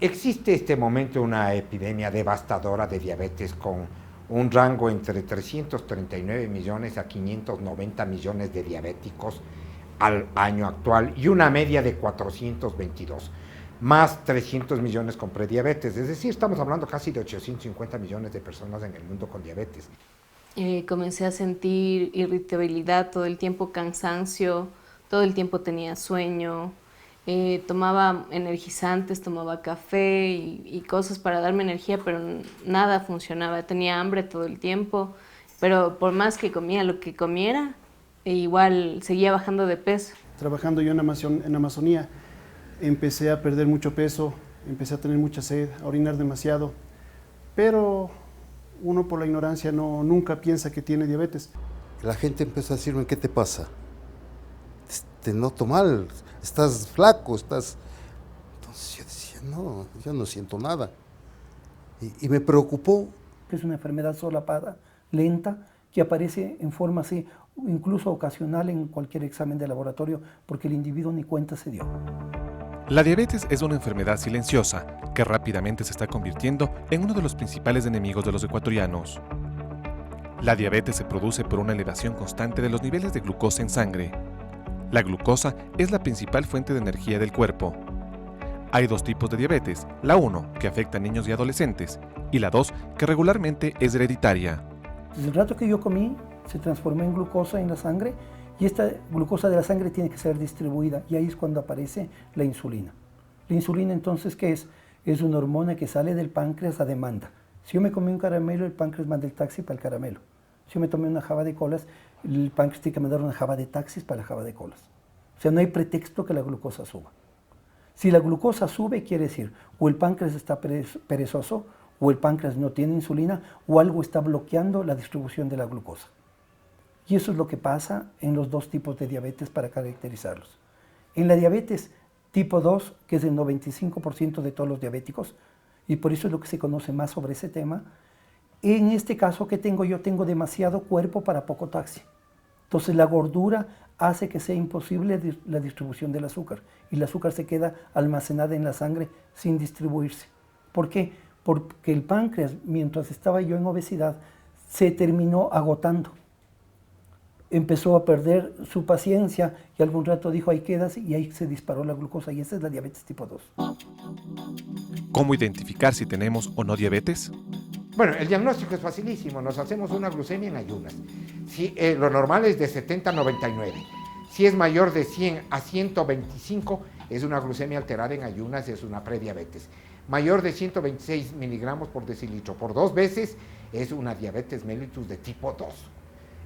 Existe este momento una epidemia devastadora de diabetes con un rango entre 339 millones a 590 millones de diabéticos al año actual y una media de 422, más 300 millones con prediabetes. Es decir, estamos hablando casi de 850 millones de personas en el mundo con diabetes. Comencé a sentir irritabilidad todo el tiempo, cansancio, todo el tiempo tenía sueño. Tomaba energizantes, tomaba café y cosas para darme energía, pero nada funcionaba. Tenía hambre todo el tiempo, pero por más que comía lo que comiera, igual seguía bajando de peso. Trabajando yo en Amazonía, empecé a perder mucho peso, empecé a tener mucha sed, a orinar demasiado, pero uno por la ignorancia nunca piensa que tiene diabetes. La gente empezó a decirme, ¿qué te pasa? Te noto mal, estás flaco, estás... Entonces yo decía, no, yo no siento nada. Y me preocupó. Es una enfermedad solapada, lenta, que aparece en forma así, incluso ocasional en cualquier examen de laboratorio, porque el individuo ni cuenta se dio. La diabetes es una enfermedad silenciosa que rápidamente se está convirtiendo en uno de los principales enemigos de los ecuatorianos. La diabetes se produce por una elevación constante de los niveles de glucosa en sangre. La glucosa es la principal fuente de energía del cuerpo. Hay dos tipos de diabetes, la 1, que afecta a niños y adolescentes, y la 2, que regularmente es hereditaria. Desde el rato que yo comí, se transformó en glucosa en la sangre, y esta glucosa de la sangre tiene que ser distribuida, y ahí es cuando aparece la insulina. La insulina, entonces, ¿qué es? Es una hormona que sale del páncreas a demanda. Si yo me comí un caramelo, el páncreas manda el taxi para el caramelo. Si yo me tomé una java de colas, el páncreas tiene que mandar una java de taxis para la java de colas. O sea, no hay pretexto que la glucosa suba. Si la glucosa sube, quiere decir, o el páncreas está perezoso, o el páncreas no tiene insulina, o algo está bloqueando la distribución de la glucosa. Y eso es lo que pasa en los dos tipos de diabetes para caracterizarlos. En la diabetes tipo 2, que es el 95% de todos los diabéticos, y por eso es lo que se conoce más sobre ese tema, en este caso que tengo, yo tengo demasiado cuerpo para poco taxi. Entonces la gordura hace que sea imposible la distribución del azúcar, y el azúcar se queda almacenada en la sangre sin distribuirse. ¿Por qué? Porque el páncreas, mientras estaba yo en obesidad, se terminó agotando. Empezó a perder su paciencia y algún rato dijo, ahí quedas, y ahí se disparó la glucosa, y esa es la diabetes tipo 2. ¿Cómo identificar si tenemos o no diabetes? Bueno, el diagnóstico es facilísimo, nos hacemos una glucemia en ayunas. Si, lo normal es de 70 a 99. Si es mayor de 100 a 125, es una glucemia alterada en ayunas, es una prediabetes. Mayor de 126 miligramos por decilitro por 2 veces, es una diabetes mellitus de tipo 2.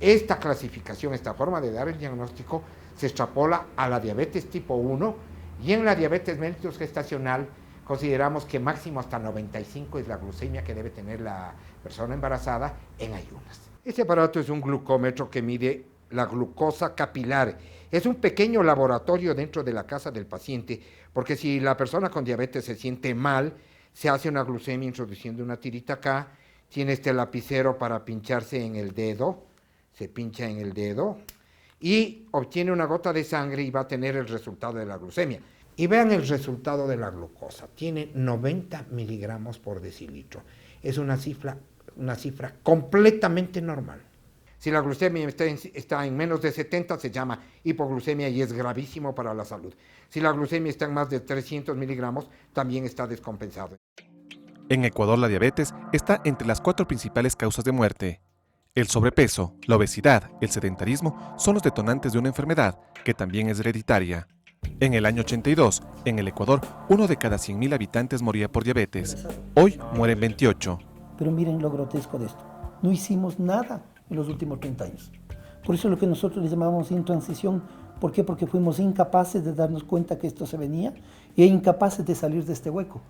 Esta clasificación, esta forma de dar el diagnóstico, se extrapola a la diabetes tipo 1, y en la diabetes mellitus gestacional consideramos que máximo hasta 95 es la glucemia que debe tener la persona embarazada en ayunas. Este aparato es un glucómetro que mide la glucosa capilar. Es un pequeño laboratorio dentro de la casa del paciente, porque si la persona con diabetes se siente mal, se hace una glucemia introduciendo una tirita acá, tiene este lapicero para pincharse en el dedo, se pincha en el dedo y obtiene una gota de sangre y va a tener el resultado de la glucemia. Y vean el resultado de la glucosa, tiene 90 miligramos por decilitro. Es una cifra completamente normal. Si la glucemia está en menos de 70, se llama hipoglucemia y es gravísimo para la salud. Si la glucemia está en más de 300 miligramos, también está descompensado. En Ecuador, la diabetes está entre las 4 principales causas de muerte. El sobrepeso, la obesidad, el sedentarismo son los detonantes de una enfermedad que también es hereditaria. En el año 82, en el Ecuador, 1 de cada 100.000 habitantes moría por diabetes. Hoy mueren 28. Pero miren lo grotesco de esto. No hicimos nada en los últimos 30 años. Por eso es lo que nosotros le llamamos intransición. ¿Por qué? Porque fuimos incapaces de darnos cuenta que esto se venía e incapaces de salir de este hueco.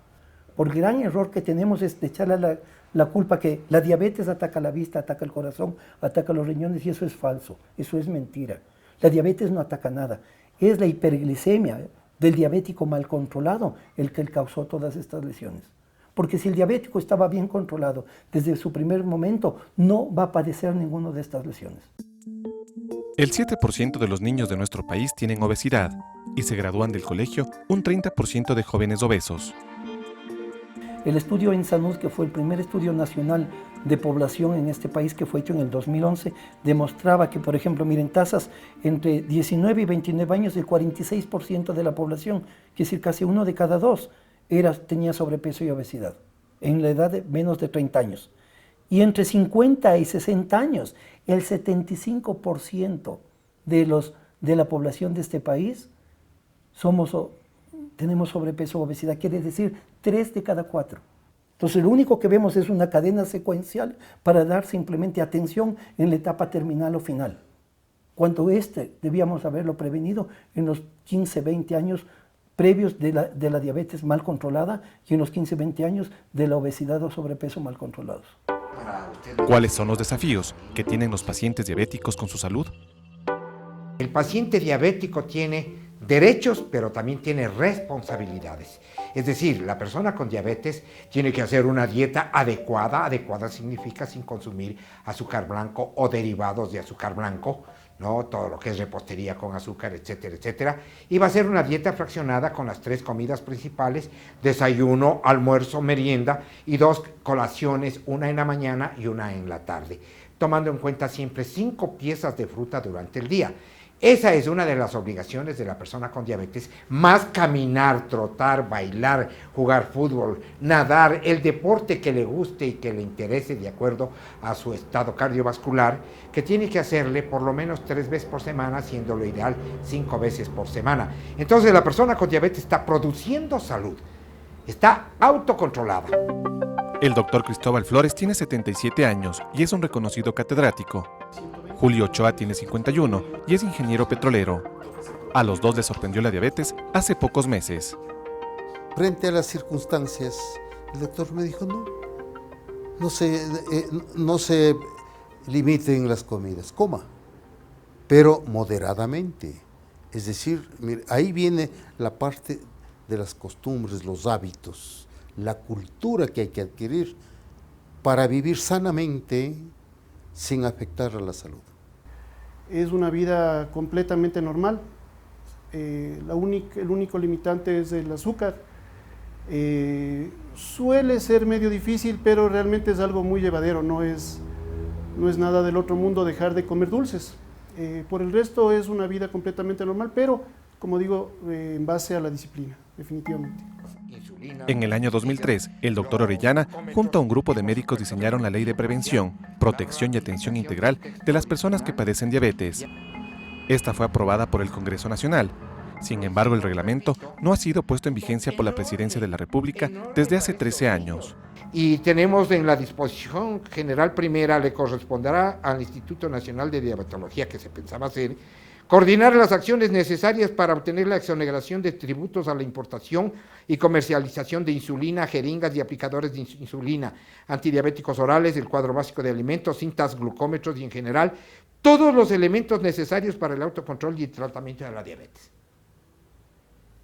Por el gran error que tenemos es de echarle la culpa que la diabetes ataca la vista, ataca el corazón, ataca los riñones, y eso es falso, eso es mentira. La diabetes no ataca nada. Es la hiperglicemia del diabético mal controlado el que causó todas estas lesiones. Porque si el diabético estaba bien controlado desde su primer momento, no va a padecer ninguna de estas lesiones. El 7% de los niños de nuestro país tienen obesidad y se gradúan del colegio un 30% de jóvenes obesos. El estudio en salud, que fue el primer estudio nacional de población en este país, que fue hecho en el 2011, demostraba que, por ejemplo, miren, tasas entre 19 y 29 años, el 46% de la población, que es decir, casi 1 de cada 2, tenía sobrepeso y obesidad, en la edad de menos de 30 años. Y entre 50 y 60 años, el 75% de la población de este país tenemos sobrepeso o obesidad, quiere decir 3 de cada 4. Entonces lo único que vemos es una cadena secuencial para dar simplemente atención en la etapa terminal o final. Cuando debíamos haberlo prevenido en los 15, 20 años previos de la diabetes mal controlada y en los 15, 20 años de la obesidad o sobrepeso mal controlados. ¿Cuáles son los desafíos que tienen los pacientes diabéticos con su salud? El paciente diabético tiene derechos, pero también tiene responsabilidades. Es decir, la persona con diabetes tiene que hacer una dieta adecuada. Adecuada significa sin consumir azúcar blanco o derivados de azúcar blanco, ¿no? Todo lo que es repostería con azúcar, etcétera, etcétera. Y va a ser una dieta fraccionada con las 3 comidas principales: desayuno, almuerzo, merienda, y 2 colaciones, una en la mañana y una en la tarde, tomando en cuenta siempre 5 piezas de fruta durante el día. Esa es una de las obligaciones de la persona con diabetes, más caminar, trotar, bailar, jugar fútbol, nadar, el deporte que le guste y que le interese de acuerdo a su estado cardiovascular, que tiene que hacerle por lo menos 3 veces por semana, siendo lo ideal 5 veces por semana. Entonces la persona con diabetes está produciendo salud, está autocontrolada. El doctor Cristóbal Flores tiene 77 años y es un reconocido catedrático. Julio Ochoa tiene 51 y es ingeniero petrolero. A los dos les sorprendió la diabetes hace pocos meses. Frente a las circunstancias, el doctor me dijo, no se limite en las comidas, coma, pero moderadamente. Es decir, mire, ahí viene la parte de las costumbres, los hábitos, la cultura que hay que adquirir para vivir sanamente sin afectar a la salud. Es una vida completamente normal. El único limitante es el azúcar. Suele ser medio difícil, pero realmente es algo muy llevadero, no es nada del otro mundo dejar de comer dulces. Por el resto es una vida completamente normal, pero como digo, en base a la disciplina, definitivamente. En el año 2003, el doctor Orellana, junto a un grupo de médicos, diseñaron la Ley de Prevención, Protección y Atención Integral de las personas que padecen diabetes. Esta fue aprobada por el Congreso Nacional. Sin embargo, el reglamento no ha sido puesto en vigencia por la Presidencia de la República desde hace 13 años. Y tenemos en la disposición general primera, le corresponderá al Instituto Nacional de Diabetología, que se pensaba hacer, coordinar las acciones necesarias para obtener la exoneración de tributos a la importación y comercialización de insulina, jeringas y aplicadores de insulina, antidiabéticos orales, el cuadro básico de alimentos, cintas, glucómetros y en general todos los elementos necesarios para el autocontrol y el tratamiento de la diabetes.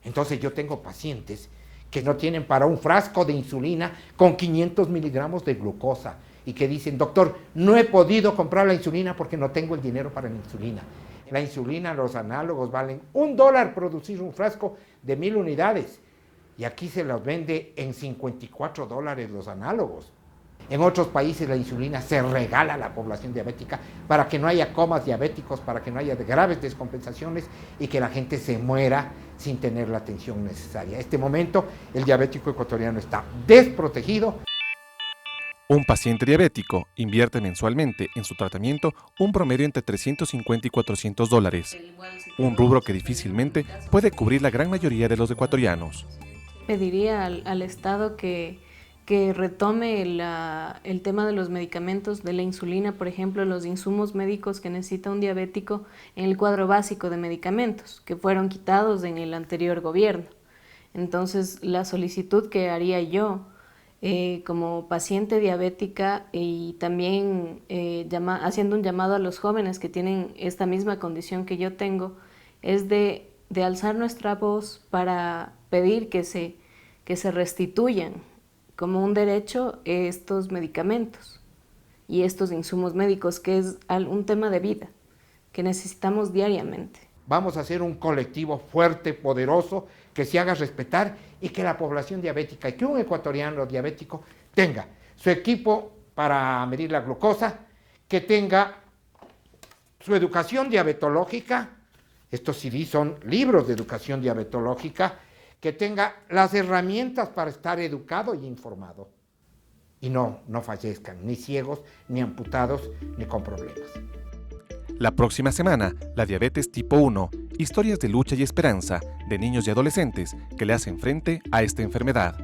Entonces yo tengo pacientes que no tienen para un frasco de insulina con 500 miligramos de glucosa y que dicen, doctor, no he podido comprar la insulina porque no tengo el dinero para la insulina. La insulina, los análogos valen $1 producir un frasco de 1000 unidades y aquí se los vende en $54 los análogos. En otros países la insulina se regala a la población diabética para que no haya comas diabéticos, para que no haya graves descompensaciones y que la gente se muera sin tener la atención necesaria. En este momento el diabético ecuatoriano está desprotegido. Un paciente diabético invierte mensualmente en su tratamiento un promedio entre $350 y $400, un rubro que difícilmente puede cubrir la gran mayoría de los ecuatorianos. Pediría al Estado que retome el tema de los medicamentos, de la insulina, por ejemplo, los insumos médicos que necesita un diabético en el cuadro básico de medicamentos, que fueron quitados en el anterior gobierno. Entonces, la solicitud que haría yo como paciente diabética y también haciendo un llamado a los jóvenes que tienen esta misma condición que yo tengo, es de alzar nuestra voz para pedir que se restituyan como un derecho estos medicamentos y estos insumos médicos, que es un tema de vida que necesitamos diariamente. Vamos a ser un colectivo fuerte, poderoso, que se haga respetar y que la población diabética y que un ecuatoriano diabético tenga su equipo para medir la glucosa, que tenga su educación diabetológica, estos CDs son libros de educación diabetológica, que tenga las herramientas para estar educado y informado y no fallezcan, ni ciegos, ni amputados, ni con problemas. La próxima semana, la diabetes tipo 1, historias de lucha y esperanza de niños y adolescentes que le hacen frente a esta enfermedad.